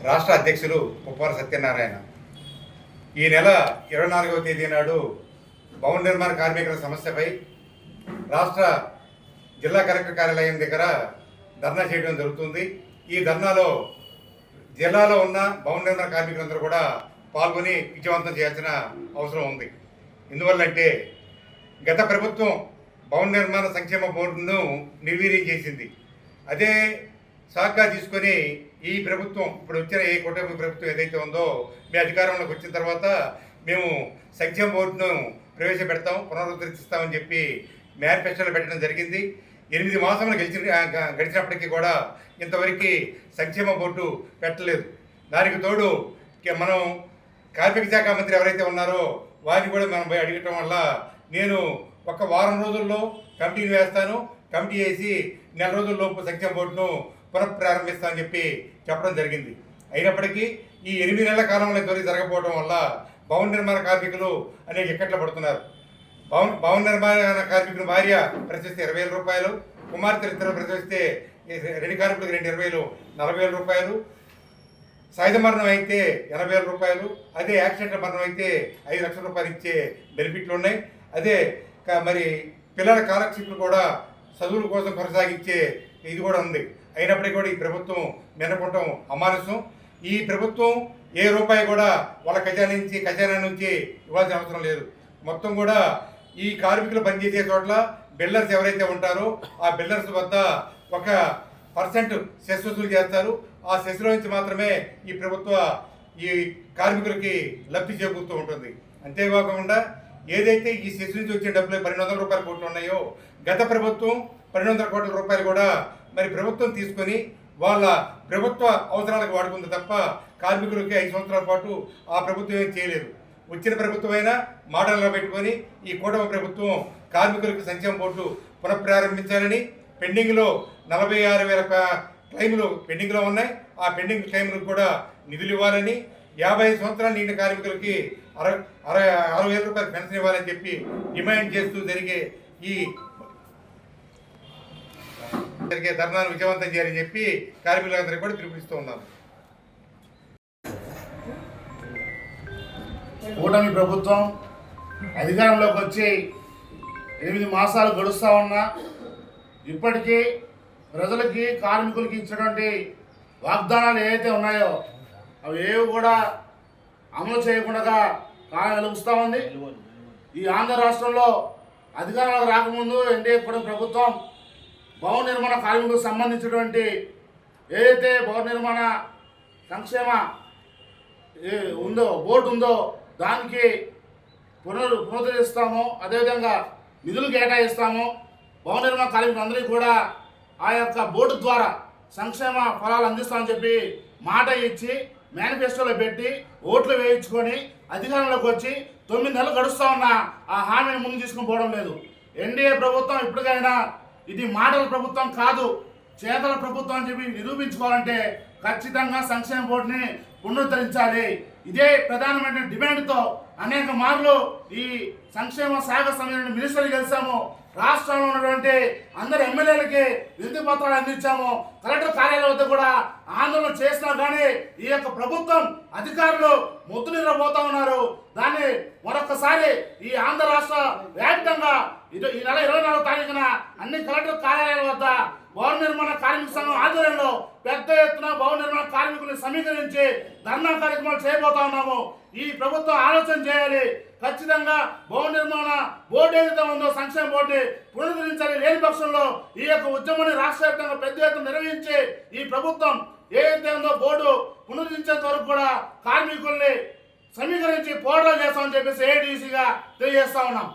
రాష్ట్ర అధ్యక్షులు పుప్పాల సత్యనారాయణ ఈ నెల 24వ తేదీ నాడు భవన నిర్మాణ కార్మికుల సమస్యపై రాష్ట్ర జిల్లా కలెక్టర్ కార్యాలయం దగ్గర ధర్నా చేయడం జరుగుతుంది. ఈ ధర్నాలో జిల్లాలో ఉన్న భవన నిర్మాణ కార్మికులందరూ కూడా పాల్గొని విజయవంతం చేయాల్సిన అవసరం ఉంది. ఎందువల్లంటే గత ప్రభుత్వం భవన నిర్మాణ సంక్షేమ బోర్డును నిర్వీర్యం చేసింది. అదే సాగ్గా తీసుకొని ఈ ప్రభుత్వం ఇప్పుడు వచ్చిన ఏ కూటమి ప్రభుత్వం ఏదైతే ఉందో మీ అధికారంలోకి వచ్చిన తర్వాత మేము సంక్షేమ బోర్డును ప్రవేశపెడతాం, పునరుద్ధరిస్తామని చెప్పి మేనిఫెస్టోలో పెట్టడం జరిగింది. 8 మాసములు గడిచినప్పటికీ కూడా ఇంతవరకు సంక్షేమ బోర్డు పెట్టలేదు. దానికి తోడు మనం కార్మిక శాఖ మంత్రి ఎవరైతే ఉన్నారో వారిని కూడా మనం పోయి అడగటం వల్ల నేను ఒక వారం రోజుల్లో కమిటీని వేస్తాను, కమిటీ వేసి నెల రోజుల్లోపు సంక్షేమ బోర్డును పునఃప్రారంభిస్తామని చెప్పి చెప్పడం జరిగింది. అయినప్పటికీ ఈ 8 నెలల కాలంలో ఇంతవరకు జరగకపోవడం వల్ల భవన నిర్మాణ కార్మికులు అనేక ఇక్కట్లు పడుతున్నారు. భవన నిర్మాణ కార్మికుల భార్య ప్రశ్నిస్తే 20,000 రూపాయలు, కుమార్తె ఇద్దరు ప్రశ్నిస్తే 2 కార్మికులకు 2,20,000 40,000 రూపాయలు, సహజ మరణం అయితే 80,000 రూపాయలు, అదే యాక్సిడెంట్ మరణం అయితే 5 లక్షల రూపాయలు ఇచ్చే బెనిఫిట్లు ఉన్నాయి. అదే మరి పిల్లల స్కాలర్షిప్లు కూడా చదువుల కోసం కొనసాగించే ఇది కూడా ఉంది. అయినప్పటికీ కూడా ఈ ప్రభుత్వం మినకుంటాం అమానుషం. ఈ ప్రభుత్వం ఏ రూపాయి కూడా వాళ్ళ ఖజానా నుంచి ఇవ్వాల్సిన అవసరం లేదు. మొత్తం కూడా ఈ కార్మికులు పనిచేసే చోట్ల బిల్డర్స్ ఎవరైతే ఉంటారో ఆ బిల్డర్స్ వద్ద 1% సెస్ వసూలు చేస్తారు. ఆ సెస్లో నుంచి మాత్రమే ఈ ప్రభుత్వ ఈ కార్మికులకి లబ్ధి చేకూరుతూ ఉంటుంది. అంతేకాకుండా ఏదైతే ఈ సెస్ నుంచి వచ్చే డబ్బులు 1200 రూపాయల కోట్లు ఉన్నాయో గత ప్రభుత్వం 1200 కోట్ల రూపాయలు కూడా మరి ప్రభుత్వం తీసుకొని వాళ్ళ ప్రభుత్వ అవసరాలకు వాడుకుంది తప్ప కార్మికులకి 5 సంవత్సరాల పాటు ఆ ప్రభుత్వం ఏం చేయలేదు. వచ్చిన ప్రభుత్వమైనా మోడల్గా పెట్టుకొని ఈ కూటమి ప్రభుత్వం కార్మికులకు సంక్షేమ బోర్డు పునఃప్రారంభించాలని, పెండింగ్లో 46,000 క్లెయిములు పెండింగ్లో ఉన్నాయి. ఆ పెండింగ్ క్లెయిములకు కూడా నిధులు ఇవ్వాలని, 55 సంవత్సరాలు నిండిన కార్మికులకి 60,000 రూపాయలు పెన్షన్ ఇవ్వాలని చెప్పి డిమాండ్ చేస్తూ జరిగే ధర్నాను విజయవంతం చేయాలని చెప్పి కార్మికులందరికీ కూడా పిలుపునిస్తూ ఉన్నాం. కూటమి ప్రభుత్వం అధికారంలోకి వచ్చి 8 మాసాలు గడుస్తూ ఉన్నా ఇప్పటికీ ప్రజలకి కార్మికులకి ఇచ్చినటువంటి వాగ్దానాలు ఏవైతే ఉన్నాయో అవి ఏవి కూడా అమలు చేయకుండా కాలం వెలుగుస్తూ ఉంది. ఈ ఆంధ్ర రాష్ట్రంలో అధికారంలోకి రాకముందు ఎన్డీఏ కూటమి ప్రభుత్వం భవన నిర్మాణ కార్మికులకు సంబంధించినటువంటి ఏదైతే భవన నిర్మాణ సంక్షేమ బోర్డు ఉందో దానికి పునరుద్ధరిస్తాము, అదేవిధంగా నిధులు కేటాయిస్తాము. భవన నిర్మాణ కార్మికులందరికీ కూడా ఆ యొక్క బోర్డు ద్వారా సంక్షేమ ఫలాలు అందిస్తామని చెప్పి మాట ఇచ్చి మేనిఫెస్టోలో పెట్టి ఓట్లు వేయించుకొని అధికారంలోకి వచ్చి 9 నెలలు గడుస్తూ ఉన్న ఆ హామీని ముందు తీసుకుని పోవడం లేదు. ఎన్డీఏ ప్రభుత్వం ఇప్పటికైనా ఇది మాటల ప్రభుత్వం కాదు, చేతల ప్రభుత్వం అని చెప్పి నిరూపించుకోవాలంటే ఖచ్చితంగా సంక్షేమ బోర్డుని పునరుద్ధరించాలి. ఇదే ప్రధానమైన డిమాండ్తో అనేక మార్లు ఈ సంక్షేమ శాఖ సంబంధించిన మినిస్టర్ని కలిసాము. రాష్ట్రంలో ఉన్నటువంటి అందరు ఎమ్మెల్యేలకి వినతి పత్రాలు అందించాము. కలెక్టర్ కార్యాలయం వద్ద కూడా ఆందోళన చేసినా కానీ ఈ యొక్క ప్రభుత్వం అధికారులు ముద్దునిరబోతా ఉన్నారు. దాన్ని మరొకసారి ఈ ఆంధ్ర రాష్ట్ర వ్యాప్తంగా ఈ నెల 24వ తారీఖున అన్ని కలెక్టర్ కార్యాలయాల వద్ద భవన నిర్మాణ కార్మిక సంఘం ఆధ్వర్యంలో పెద్ద ఎత్తున భవన నిర్మాణ కార్మికులను సమీకరించి ధర్నా కార్యక్రమాలు చేయబోతా ఉన్నాము. ఈ ప్రభుత్వం ఆలోచన చేయాలి. ఖచ్చితంగా భవన నిర్మాణ బోర్డు ఏదైతే ఉందో సంక్షేమ బోర్డుని పునరుద్ధరించాలి. లేని పక్షంలో ఈ యొక్క ఉద్యమాన్ని రాష్ట్ర వ్యాప్తంగా పెద్ద ఎత్తున నిర్వహించి ఈ ప్రభుత్వం ఏదైతే ఉందో బోర్డు పునరుద్ధరించేంత వరకు కూడా కార్మికుల్ని సమీకరించి పోరాటాలు చేస్తామని చెప్పేసి ఏఐటీసీగా తెలియజేస్తా ఉన్నాం.